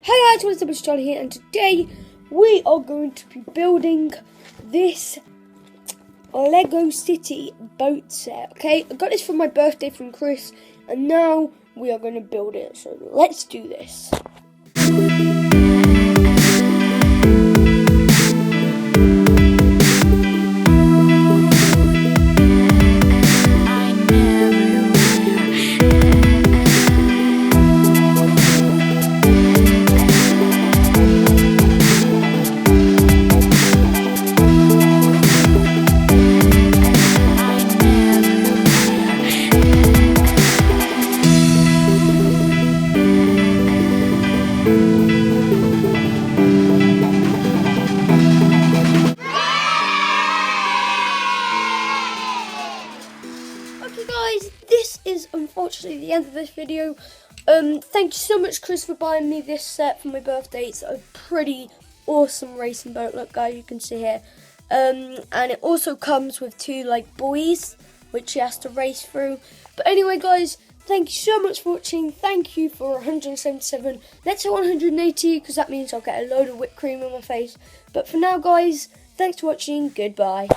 Hey guys, what's up, it's Charlie here, and today we are going to be building this Lego City boat set, okay? I got this for my birthday from Chris, and now we are going to build it, so let's do this. Okay guys, this is unfortunately the end of this video. Thank you so much, Chris, for buying me this set for my birthday. It's a pretty awesome racing boat. Look guys, you can see here. And it also comes with two buoys which he has to race through. But anyway guys, thank you so much for watching. Thank you for 177. Let's hit 180 because that means I'll get a load of whipped cream on my face. But for now guys, thanks for watching. Goodbye.